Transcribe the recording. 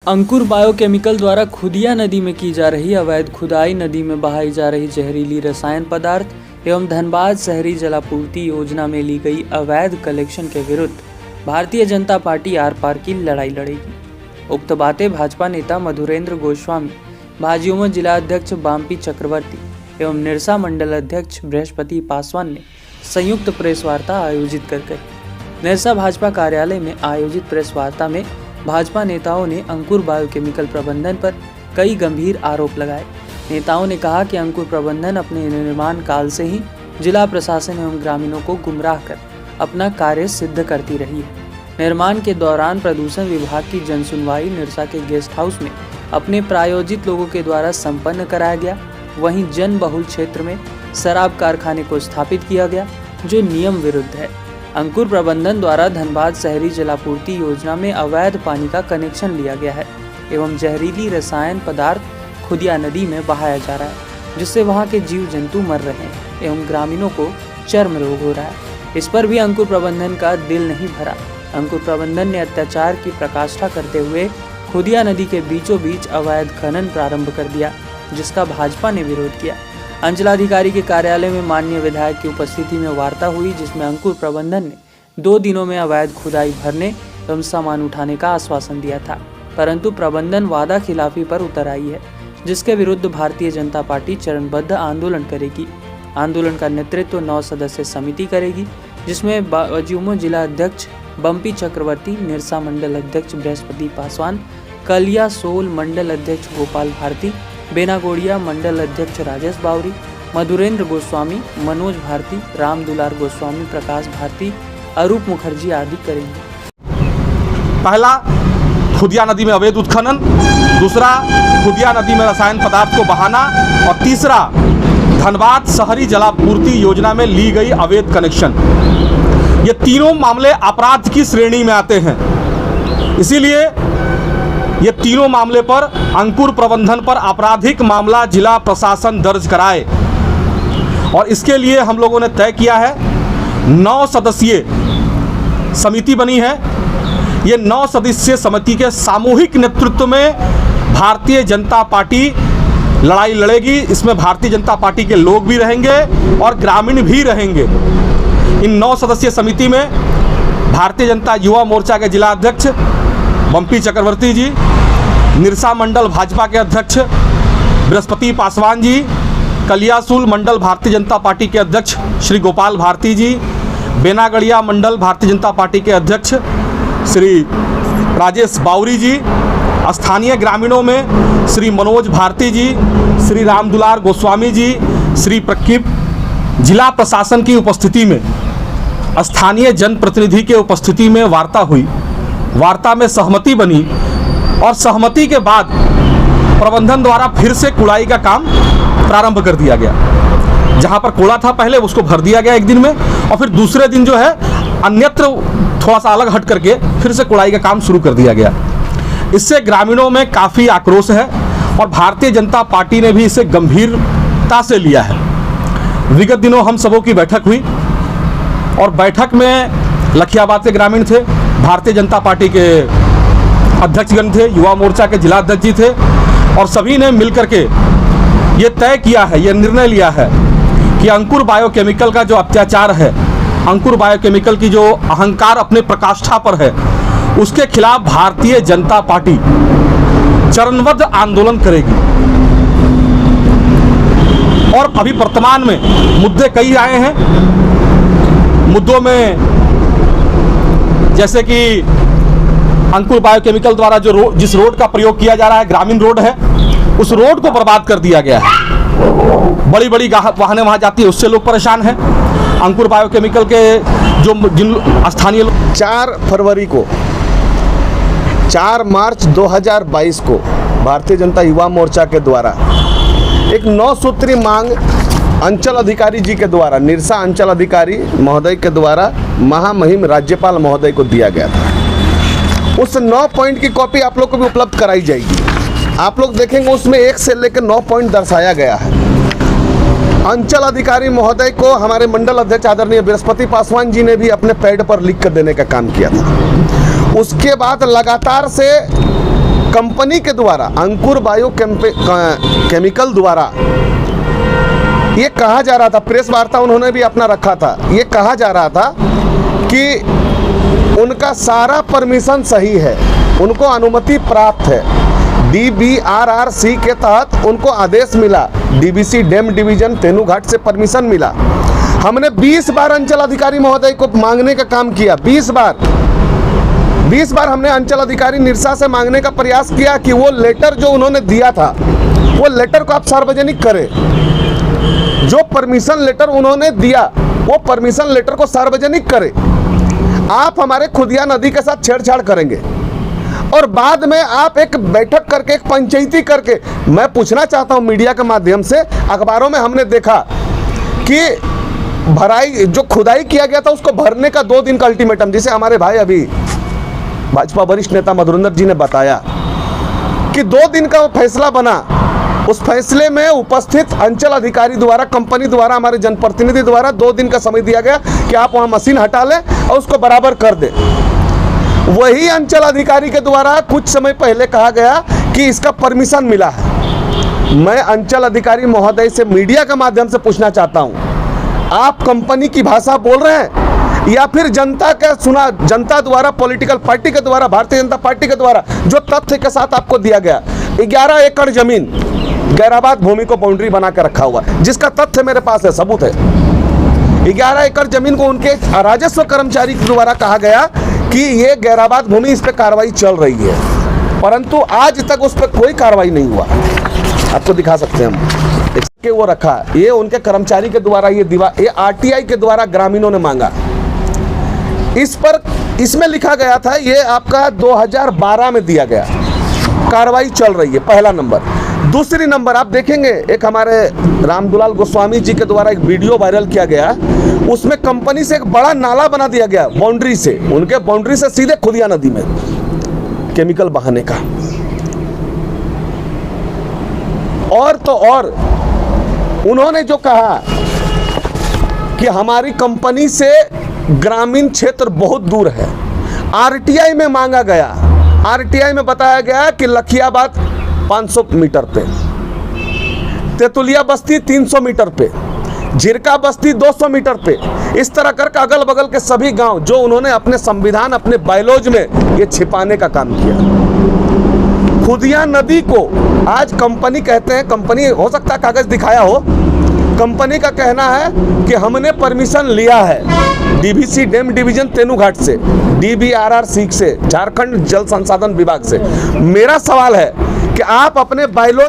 अंकुर biochemical द्वारा खुदिया नदी में की जा रही अवैध खुदाई, नदी में बहाई जा रही जहरीली रसायन पदार्थ एवं धनबाद शहरी जलापूर्ति योजना में ली गई अवैध कलेक्शन के विरुद्ध भारतीय जनता पार्टी आर पार की लड़ाई लड़ेगी। उक्त बातें भाजपा नेता मधुरेंद्र गोस्वामी, भाजयुमो जिला अध्यक्ष बाम्पी चक्रवर्ती एवं निरसा मंडल अध्यक्ष बृहस्पति पासवान ने संयुक्त प्रेस वार्ता आयोजित कर कही। निरसा भाजपा कार्यालय में आयोजित प्रेस वार्ता में भाजपा नेताओं ने अंकुर बायोकेमिकल प्रबंधन पर कई गंभीर आरोप लगाए। नेताओं ने कहा कि अंकुर प्रबंधन अपने निर्माण काल से ही जिला प्रशासन एवं ग्रामीणों को गुमराह कर अपना कार्य सिद्ध करती रही है। निर्माण के दौरान प्रदूषण विभाग की जनसुनवाई निरसा के गेस्ट हाउस में अपने प्रायोजित लोगों के द्वारा संपन्न कराया गया। वहीं जन बहुल क्षेत्र में शराब कारखाने को स्थापित किया गया, जो नियम विरुद्ध है। अंकुर प्रबंधन द्वारा धनबाद शहरी जलापूर्ति योजना में अवैध पानी का कनेक्शन लिया गया है एवं जहरीली रसायन पदार्थ खुदिया नदी में बहाया जा रहा है, जिससे वहां के जीव जंतु मर रहे हैं एवं ग्रामीणों को चर्म रोग हो रहा है। इस पर भी अंकुर प्रबंधन का दिल नहीं भरा। अंकुर प्रबंधन ने अत्याचार की प्रकाष्ठा करते हुए खुदिया नदी के बीचों बीच अवैध खनन प्रारंभ कर दिया, जिसका भाजपा ने विरोध किया। अंचलाधिकारी के कार्यालय में माननीय विधायक की उपस्थिति में वार्ता हुई, जिसमें अंकुर प्रबंधन ने 2 दिनों में अवैध खुदाई भरने एवं सामान उठाने का आश्वासन दिया था, परंतु प्रबंधन वादा खिलाफी पर उतर आई है, जिसके विरुद्ध भारतीय जनता पार्टी चरणबद्ध आंदोलन करेगी। आंदोलन का नेतृत्व 9 सदस्यीय समिति करेगी, जिसमें भाजयुमो जिला अध्यक्ष बम्पी चक्रवर्ती, निरसा मंडल अध्यक्ष बृहस्पति पासवान, कलिया सोल मंडल अध्यक्ष गोपाल भारती, बेनागोड़िया मंडल अध्यक्ष राजेश बावरी, मधुरेंद्र गोस्वामी, मनोज भारती, राम दुलार गोस्वामी, प्रकाश भारती, अरूप मुखर्जी आदि करेंगे। पहला, खुदिया नदी में अवैध उत्खनन, दूसरा खुदिया नदी में रसायन पदार्थ को बहाना और तीसरा धनबाद शहरी जलापूर्ति योजना में ली गई अवैध कनेक्शन। ये तीनों मामले अपराध की श्रेणी में आते हैं। इसीलिए ये तीनों मामले पर अंकुर प्रबंधन पर आपराधिक मामला जिला प्रशासन दर्ज कराए और इसके लिए हम लोगों ने तय किया है 9 सदस्यीय समिति बनी है। ये 9 सदस्यीय समिति के सामूहिक नेतृत्व में भारतीय जनता पार्टी लड़ाई लड़ेगी। इसमें भारतीय जनता पार्टी के लोग भी रहेंगे और ग्रामीण भी रहेंगे। इन 9 सदस्यीय समिति में भारतीय जनता युवा मोर्चा के जिला अध्यक्ष बम्पी चक्रवर्ती जी, निरसा मंडल भाजपा के अध्यक्ष बृहस्पति पासवान जी, कलियासुल मंडल भारतीय जनता पार्टी के अध्यक्ष श्री गोपाल भारती जी, बेनागड़िया मंडल भारतीय जनता पार्टी के अध्यक्ष श्री राजेश बावरी जी, स्थानीय ग्रामीणों में श्री मनोज भारती जी, श्री राम दुलार गोस्वामी जी, श्री प्रकीप, जिला प्रशासन की उपस्थिति में स्थानीय जनप्रतिनिधि के उपस्थिति में वार्ता हुई। वार्ता में सहमति बनी और सहमति के बाद प्रबंधन द्वारा फिर से कुड़ाई का काम प्रारंभ कर दिया गया। जहां पर कूड़ा था पहले, उसको भर दिया गया एक दिन में और फिर दूसरे दिन जो है अन्यत्र थोड़ा सा अलग हट करके फिर से कुड़ाई का काम शुरू कर दिया गया। इससे ग्रामीणों में काफ़ी आक्रोश है और भारतीय जनता पार्टी ने भी इसे गंभीरता से लिया है। विगत दिनों हम सबों की बैठक हुई और बैठक में लखियाबाद के ग्रामीण थे, भारतीय जनता पार्टी के अध्यक्षगण थे, युवा मोर्चा के जिला अध्यक्ष जी थे और सभी ने मिलकर के ये तय किया है, ये निर्णय लिया है कि अंकुर बायोकेमिकल का जो अत्याचार है, अंकुर बायोकेमिकल की जो अहंकार अपने प्रकाष्ठा पर है, उसके खिलाफ भारतीय जनता पार्टी चरणबद्ध आंदोलन करेगी। और अभी वर्तमान में मुद्दे कई आए हैं। मुद्दों में जैसे कि अंकुर बायोकेमिकल द्वारा जिस रोड का प्रयोग किया जा रहा है, ग्रामीण रोड है, उस रोड को बर्बाद कर दिया गया है। बड़ी बड़ी वाहनें वहां जाती है, उससे लोग परेशान हैं। अंकुर बायोकेमिकल के जिन स्थानीय 4 मार्च 2022 को भारतीय जनता युवा मोर्चा के द्वारा एक 9 सूत्री मांग अंचल अधिकारी जी के द्वारा, निरसा अंचल अधिकारी महोदय के द्वारा महामहिम राज्यपाल महोदय को दिया गया था। उस 9 पॉइंट की कॉपी आप लोग को भी उपलब्ध कराई जाएगी। आप लोग देखेंगे उसमें 1 से लेकर 9 पॉइंट दर्शाया गया है। अंचल अधिकारी महोदय को हमारे मंडल अध्यक्ष आदरणीय बृहस्पति पासवान जी ने भी अपने पैड पर लिख कर देने का काम किया था। उसके बाद लगातार से कंपनी के द्वारा अंकुर बायो केमिकल द्वारा ये कहा जा रहा था, प्रेस वार्ता उन्होंने भी अपना रखा था, ये कहा जा रहा था कि उनका सारा परमिशन सही है, उनको अनुमति प्राप्त है, DBRRC के तहत उनको आदेश मिला, DBC डैम डिवीजन तेनूघाट से परमिशन मिला। हमने 20 बार अंचल अधिकारी महोदय को मांगने का काम किया, 20 बार हमने अंचल अधिकारी निरसा से मांगने का प्रयास किया कि वो लेटर जो उन्होंने दिया था वो लेटर को आप सार्वजनिक करें। जो परमिशन लेटर उन्होंने दिया वो परमिशन लेटर को सार्वजनिक करें। आप हमारे खुदिया नदी के साथ छेड़छाड़ करेंगे और बाद में आप एक बैठक करके, एक पंचायती करके, मैं पूछना चाहता हूं मीडिया के माध्यम से, अखबारों में हमने देखा कि भराई जो खुदाई किया गया था उसको भरने का 2 दिन का अल्टीमेटम, जिसे हमारे भाई अभी भाजपा वरिष्ठ नेता मधुरेंद्र जी ने बताया कि 2 दिन का वो फैसला बना। उस फैसले में उपस्थित अंचल अधिकारी द्वारा, कंपनी द्वारा, हमारे जनप्रतिनिधि द्वारा 2 दिन का समय दिया गया कि आप वहां मशीन हटा लें और उसको बराबर कर दें। वही अंचल अधिकारी के द्वारा कुछ समय पहले कहा गया कि इसका परमिशन मिला है। मैं अंचल अधिकारी महोदय से मीडिया के माध्यम से पूछना चाहता हूं, आप कंपनी की भाषा बोल रहे हैं या फिर जनता का सुना, जनता द्वारा, पॉलिटिकल पार्टी के द्वारा, भारतीय जनता पार्टी के द्वारा जो तथ्य के साथ आपको दिया गया 11 एकड़ जमीन गैराबाद भूमि को बाउंड्री बना के रखा हुआ, जिसका तथ्य मेरे पास है, सबूत है। 11 एकड़ जमीन को उनके राजस्व कर्मचारी के द्वारा कहा गया कि ये गैराबाद भूमि, इस पे कार्रवाई चल रही है, परंतु आज तक उस पर कोई कार्रवाई नहीं हुआ। आपको दिखा सकते हैं हम, इसके वो रखा, ये उनके कर्मचारी के द्वारा, ये RTI के द्वारा ग्रामीणों ने मांगा। इस पर इसमें लिखा गया था, ये आपका 2012 में दिया गया, कार्रवाई चल रही है, पहला नंबर। दूसरी नंबर आप देखेंगे, एक हमारे रामदुलाल गोस्वामी जी के द्वारा एक वीडियो वायरल किया गया, उसमें कंपनी से एक बड़ा नाला बना दिया गया बाउंड्री से, उनके बाउंड्री से सीधे खुदिया नदी में केमिकल बहाने का। और तो और उन्होंने जो कहा कि हमारी कंपनी से ग्रामीण क्षेत्र बहुत दूर है, RTI में मांगा गया, RTI में बताया गया कि लखियाबाद 500 मीटर पे, तेतुलिया बस्ती 300 मीटर पे, झिरका बस्ती 200 मीटर पे, इस तरह करके अगल बगल के सभी गांव जो उन्होंने अपने संविधान, अपने बायोलॉज में ये छिपाने का काम किया। खुदिया नदी को आज कंपनी कहते हैं, कंपनी हो सकता है कागज दिखाया हो, कंपनी का कहना है कि हमने परमिशन लिया है DBC डैम डिवीजन तेनूघाट से, DBRRC से, झारखंड जल संसाधन विभाग से। मेरा सवाल है कि आप अपने बायोलॉज